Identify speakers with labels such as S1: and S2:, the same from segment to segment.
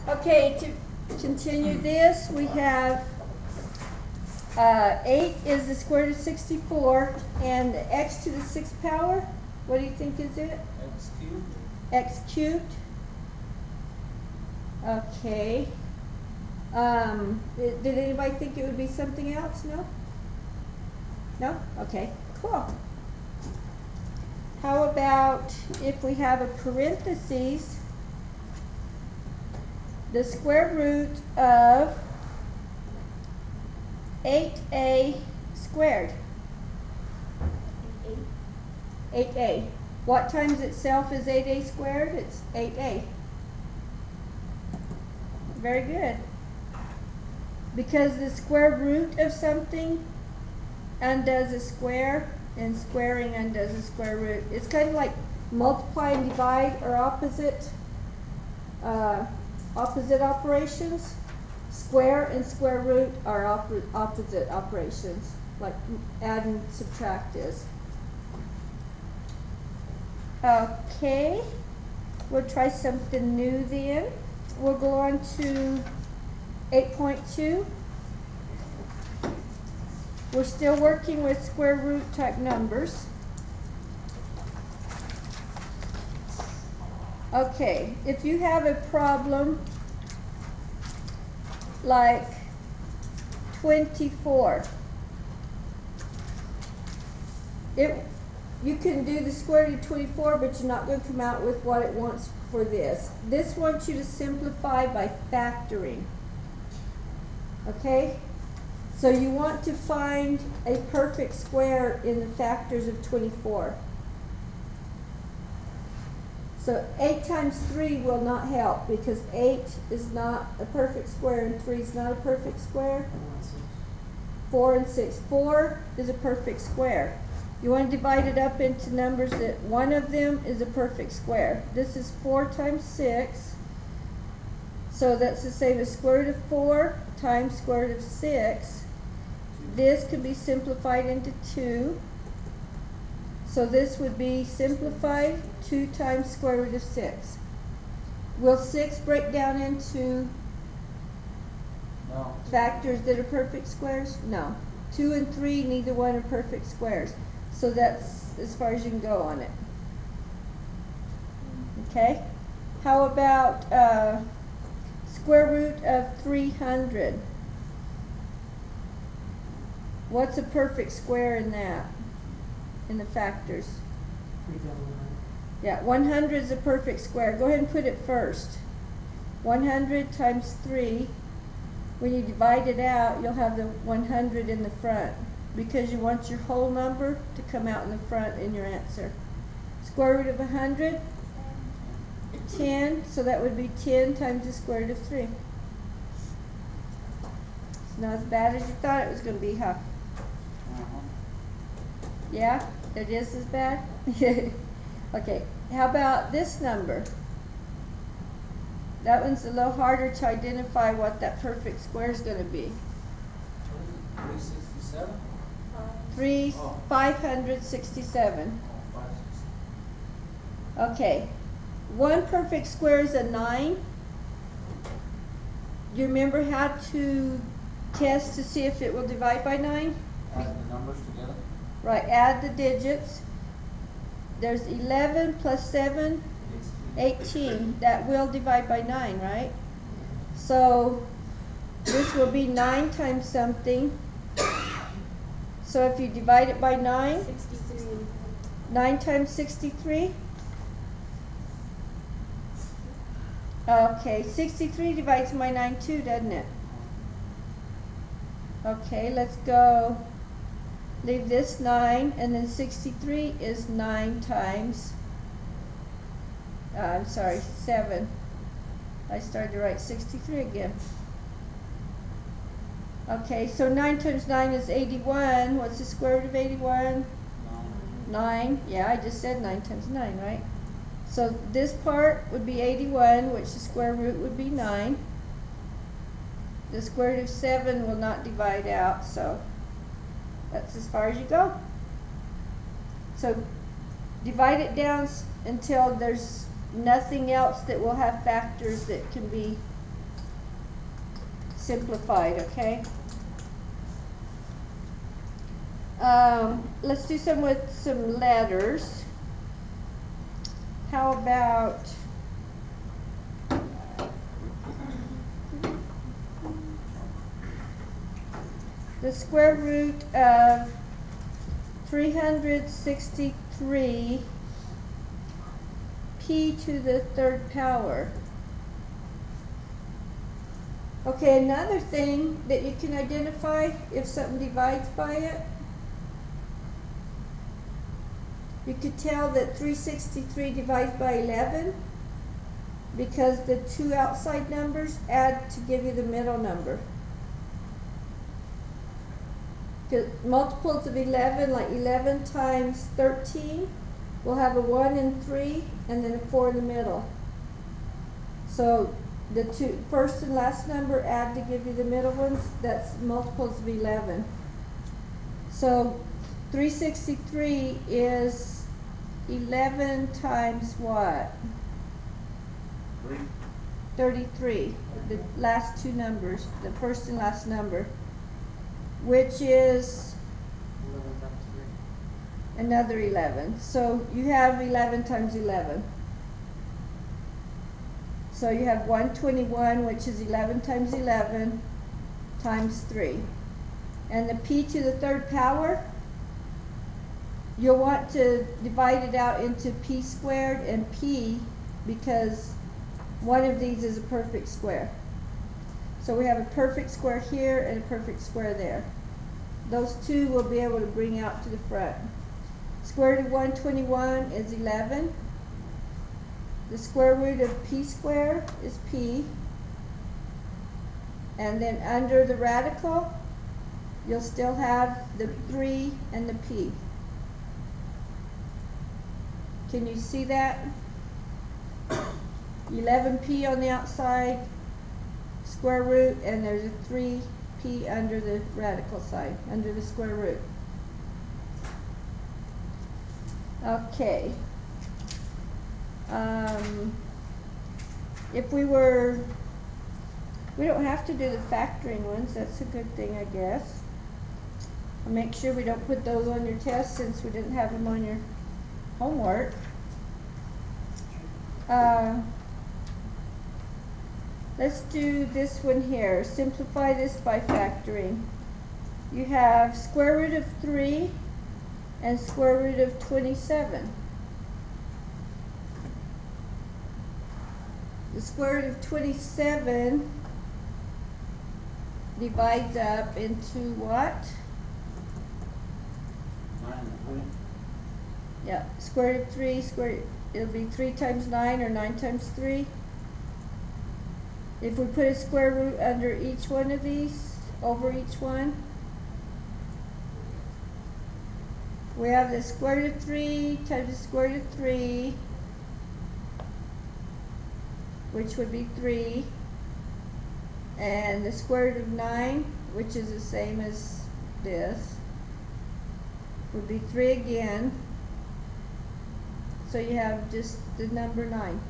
S1: Okay, to continue this, we have 8 is the square root of 64, and the x to the 6th power, what do you think is it?
S2: X cubed.
S1: X cubed. Okay. Did anybody think it would be something else? No? No? Okay, cool. How about if we have a parentheses, the square root of 8a squared? 8a. What times itself is 8a squared? It's 8a. Very good. Because the square root of something undoes a square, and squaring undoes a square root. It's kind of like multiply and divide are opposite operations. Square and square root are opposite operations, like add and subtract is. Okay, we'll try something new then. We'll go on to 8.2. We're still working with square root type numbers. Okay, if you have a problem like 24, you can do the square root of 24, but you're not going to come out with what it wants for this. This wants you to simplify by factoring. Okay? So you want to find a perfect square in the factors of 24. So 8 times 3 will not help because 8 is not a perfect square and 3 is not a perfect square. 4 and 6. 4 is a perfect square. You want to divide it up into numbers that one of them is a perfect square. This is 4 times 6. So that's the same as square root of 4 times square root of 6. This could be simplified into 2. So this would be simplified 2 times square root of 6. Will 6 break down into
S2: No.
S1: factors that are perfect squares? No. 2 and 3, neither one are perfect squares. So that's as far as you can go on it. Okay? How about square root of 300? What's a perfect square in that? In the factors? Yeah, 100 is a perfect square. Go ahead and put it first. 100 times 3. When you divide it out, you'll have the 100 in the front because you want your whole number to come out in the front in your answer. Square root of 100? 10, so that would be 10 times the square root of 3. It's not as bad as you thought it was going to be, huh? Yeah, it is as bad? Okay, how about this number? That one's a little harder to identify what that perfect square is going to be.
S2: 367?
S1: 567. Okay, one perfect square is a 9. Do you remember how to test to see if it will divide by 9?
S2: Add the numbers together.
S1: Right, add the digits. There's 11 plus 7, 18. That will divide by 9, right? So this will be 9 times something. So if you divide it by 9,
S3: 63.
S1: 9 times 63. Okay, 63 divides by 9 too, doesn't it? Okay, let's go. Leave this 9, and then 63 is 9 times, I'm sorry, 7. I started to write 63 again. Okay, so 9 times 9 is 81. What's the square root of 81? 9. Yeah, I just said 9 times 9, right? So this part would be 81, which the square root would be 9. The square root of 7 will not divide out, so that's as far as you go. So divide it down until there's nothing else that will have factors that can be simplified, okay? Let's do some with some letters. How about the square root of 363 p to the third power? Okay, another thing that you can identify if something divides by it, you could tell that 363 divides by 11 because the two outside numbers add to give you the middle number. Multiples of 11, like 11 times 13, will have a 1 and 3 and then a 4 in the middle. So the two first and last number add to give you the middle ones. That's multiples of 11. So 363 is 11 times what? 33. The last two numbers, the first and last number, which is
S2: 11 times 3.
S1: another 11. So you have 11 times 11. So you have 121, which is 11 times 11 times 3. And the p to the third power, you'll want to divide it out into p squared and p, because one of these is a perfect square. So we have a perfect square here and a perfect square there. Those two we'll be able to bring out to the front. Square root of 121 is 11. The square root of p squared is p. And then under the radical, you'll still have the 3 and the p. Can you see that? 11p on the outside, square root, and there's a 3p under the radical side, under the square root. Okay. If we don't have to do the factoring ones. That's a good thing, I guess. I'll make sure we don't put those on your test since we didn't have them on your homework. Let's do this one here. Simplify this by factoring. You have square root of 3 and square root of 27. The square root of 27 divides up into what?
S2: 9 and 20.
S1: Yeah, square root of 3, it'll be 3 times 9 or 9 times 3. If we put a square root under each one of these, over each one, we have the square root of 3 times the square root of 3, which would be 3, and the square root of 9, which is the same as this, would be 3 again. So you have just the number 9.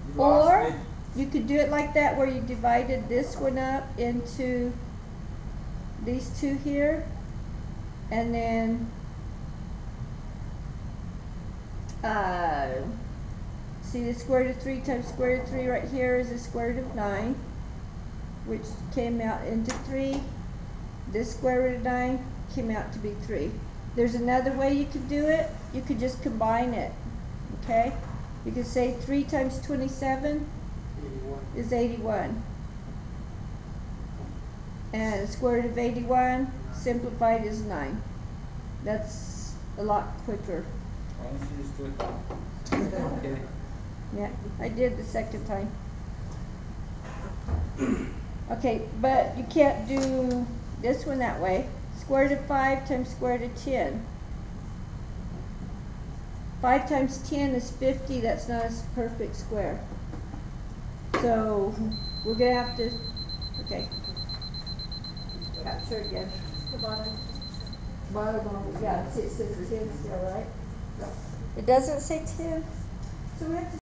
S2: You lost
S1: Or
S2: me.
S1: you could do it like that, where you divided this one up into these two here, and then see the square root of 3 times square root of 3 right here is the square root of 9, which came out into 3. This square root of 9 came out to be 3. There's another way you could do it. You could just combine it, okay? You could say 3 times 27
S2: 81.
S1: is 81. And the square root of 81 simplified is 9. That's a lot quicker.
S2: Why don't you just do it that way? Okay.
S1: Yeah, I did the second time. Okay, but you can't do this one that way. Square root of 5 times square root of 10. 5 times 10 is 50. That's not a perfect square. So we're going to have to, okay. Capture again.
S3: The bottom.
S1: Bottom, yeah, it says 10 still, right? It doesn't say 10. So we have to